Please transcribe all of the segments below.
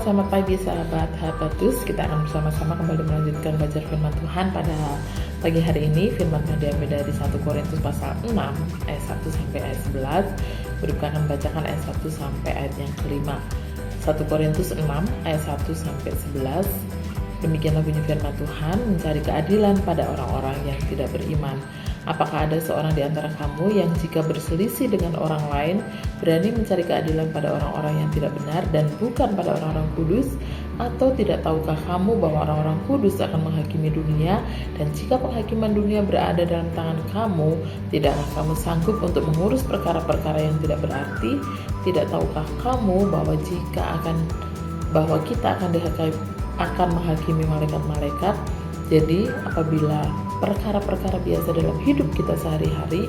selamat pagi sahabat Habatus. Kita akan bersama-sama kembali melanjutkan belajar firman Tuhan pada pagi hari ini. Firman Tuhan diambil dari 1 Korintus pasal 6 ayat 1 sampai ayat 11. Berikut akan membacakan ayat 1 sampai ayat yang kelima. 1 Korintus 6 ayat 1 sampai 11. Demikianlah bunyi firman Tuhan, mencari keadilan pada orang-orang yang tidak beriman. Apakah ada seorang di antara kamu yang jika berselisih dengan orang lain berani mencari keadilan pada orang-orang yang tidak benar dan bukan pada orang-orang kudus? Atau tidak tahukah kamu bahwa orang-orang kudus akan menghakimi dunia, dan jika penghakiman dunia berada dalam tangan kamu, tidakkah kamu sanggup untuk mengurus perkara-perkara yang tidak berarti? Tidak tahukah kamu bahwa kita akan menghakimi malaikat-malaikat? Jadi apabila perkara-perkara biasa dalam hidup kita sehari-hari,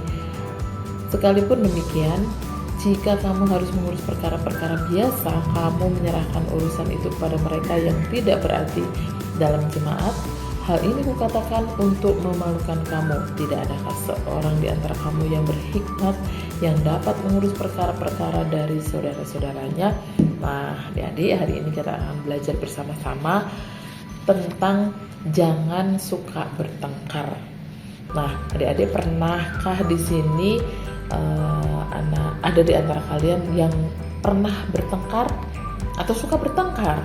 sekalipun demikian, jika kamu harus mengurus perkara-perkara biasa, kamu menyerahkan urusan itu kepada mereka yang tidak berarti dalam jemaat. Hal ini kukatakan untuk memalukan kamu. Tidak adakah seorang di antara kamu yang berhikmat yang dapat mengurus perkara-perkara dari saudara-saudaranya? Nah, adik-adik, hari ini kita akan belajar bersama-sama tentang jangan suka bertengkar. Nah, adik-adik, pernahkah di sini ada di antara kalian yang pernah bertengkar atau suka bertengkar?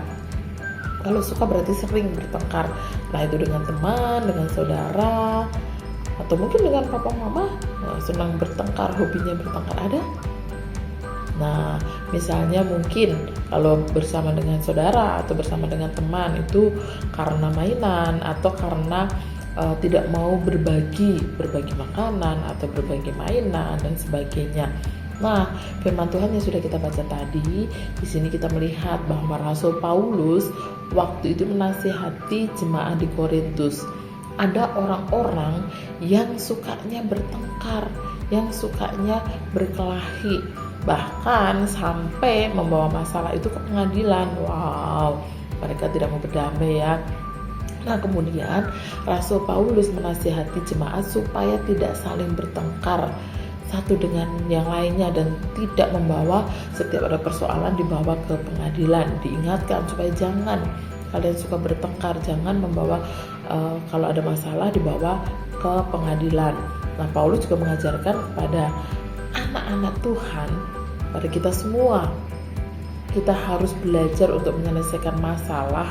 Kalau suka berarti sering bertengkar. Nah, itu dengan teman, dengan saudara, atau mungkin dengan papa mama. Senang bertengkar, hobinya bertengkar, ada? Nah, misalnya mungkin kalau bersama dengan saudara atau bersama dengan teman itu karena mainan atau karena tidak mau berbagi makanan atau berbagi mainan dan sebagainya. Nah, firman Tuhan yang sudah kita baca tadi, di sini kita melihat bahwa Rasul Paulus waktu itu menasihati jemaat di Korintus. Ada orang-orang yang sukanya bertengkar, yang sukanya berkelahi, bahkan sampai membawa masalah itu ke pengadilan. Wow, mereka tidak mau berdamai ya. Nah, kemudian Rasul Paulus menasihati jemaat supaya tidak saling bertengkar satu dengan yang lainnya dan tidak membawa setiap ada persoalan dibawa ke pengadilan. Diingatkan supaya jangan kalian suka bertengkar, jangan membawa kalau ada masalah dibawa ke pengadilan. Nah, Paulus juga mengajarkan kepada anak-anak Tuhan, pada kita semua, kita harus belajar untuk menyelesaikan masalah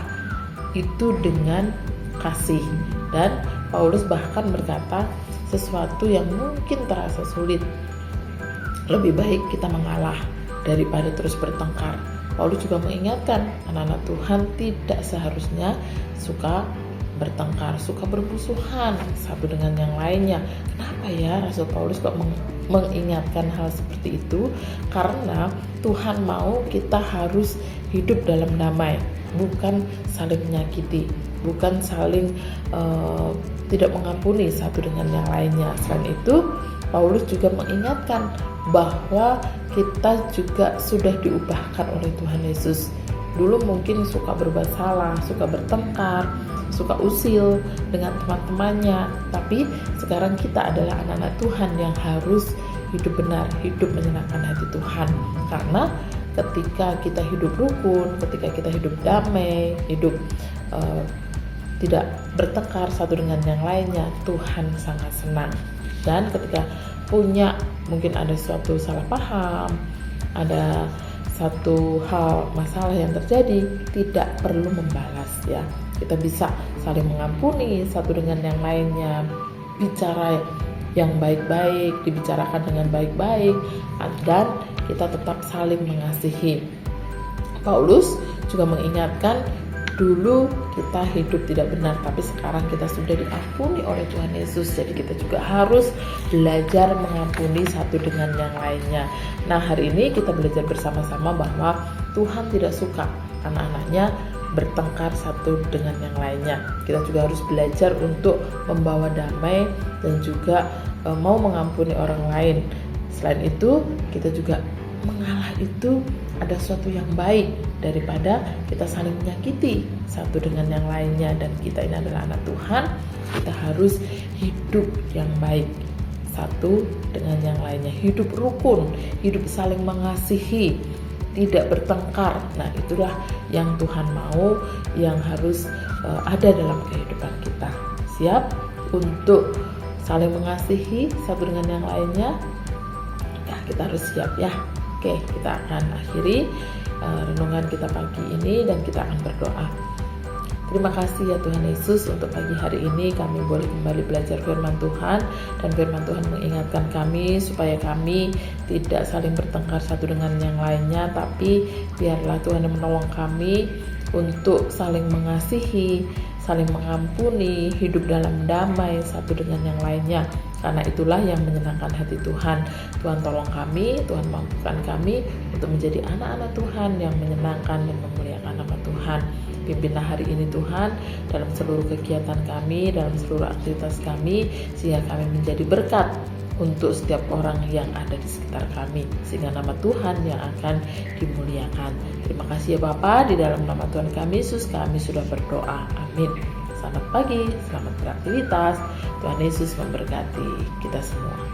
itu dengan kasih. Dan Paulus bahkan berkata, sesuatu yang mungkin terasa sulit, lebih baik kita mengalah daripada terus bertengkar. Paulus juga mengingatkan anak-anak Tuhan tidak seharusnya suka bertengkar, suka bermusuhan satu dengan yang lainnya. Kenapa ya Rasul Paulus kok mengingatkan hal seperti itu? Karena Tuhan mau kita harus hidup dalam damai, bukan saling menyakiti, bukan saling tidak mengampuni satu dengan yang lainnya. Selain itu, Paulus juga mengingatkan bahwa kita juga sudah diubahkan oleh Tuhan Yesus. Dulu mungkin suka berbuat salah, suka bertengkar, suka usil dengan teman-temannya, tapi sekarang kita adalah anak-anak Tuhan yang harus hidup benar, hidup menyenangkan hati Tuhan. Karena ketika kita hidup rukun, ketika kita hidup damai, hidup tidak bertengkar satu dengan yang lainnya, Tuhan sangat senang. Dan ketika mungkin ada suatu salah paham, ada satu hal masalah yang terjadi, tidak perlu membalas ya. Kita bisa saling mengampuni satu dengan yang lainnya, bicara yang baik-baik, dibicarakan dengan baik-baik, dan kita tetap saling mengasihi. Paulus juga mengingatkan, dulu kita hidup tidak benar, tapi sekarang kita sudah diampuni oleh Tuhan Yesus. Jadi kita juga harus belajar mengampuni satu dengan yang lainnya. Nah, hari ini kita belajar bersama-sama bahwa Tuhan tidak suka anak-anaknya bertengkar satu dengan yang lainnya. Kita juga harus belajar untuk membawa damai dan juga mau mengampuni orang lain. Selain itu, kita juga mengalah itu ada sesuatu yang baik daripada kita saling menyakiti satu dengan yang lainnya. Dan kita ini adalah anak Tuhan, kita harus hidup yang baik satu dengan yang lainnya, hidup rukun, hidup saling mengasihi, tidak bertengkar. Nah, itulah yang Tuhan mau, yang harus ada dalam kehidupan kita. Siap untuk saling mengasihi satu dengan yang lainnya? Ya, kita harus siap ya. Oke, kita akan akhiri renungan kita pagi ini dan kita akan berdoa. Terima kasih ya Tuhan Yesus, untuk pagi hari ini kami boleh kembali belajar firman Tuhan, dan firman Tuhan mengingatkan kami supaya kami tidak saling bertengkar satu dengan yang lainnya, tapi biarlah Tuhan yang menolong kami untuk saling mengasihi, saling mengampuni, hidup dalam damai satu dengan yang lainnya. Karena itulah yang menyenangkan hati Tuhan. Tuhan tolong kami, Tuhan mampukan kami untuk menjadi anak-anak Tuhan yang menyenangkan dan memuliakan nama Tuhan. Pimpinlah hari ini Tuhan dalam seluruh kegiatan kami, dalam seluruh aktivitas kami, sehingga kami menjadi berkat untuk setiap orang yang ada di sekitar kami, sehingga nama Tuhan yang akan dimuliakan. Terima kasih ya Bapa, di dalam nama Tuhan kami Yesus kami sudah berdoa. Amin. Selamat pagi, selamat beraktivitas. Tuhan Yesus memberkati kita semua.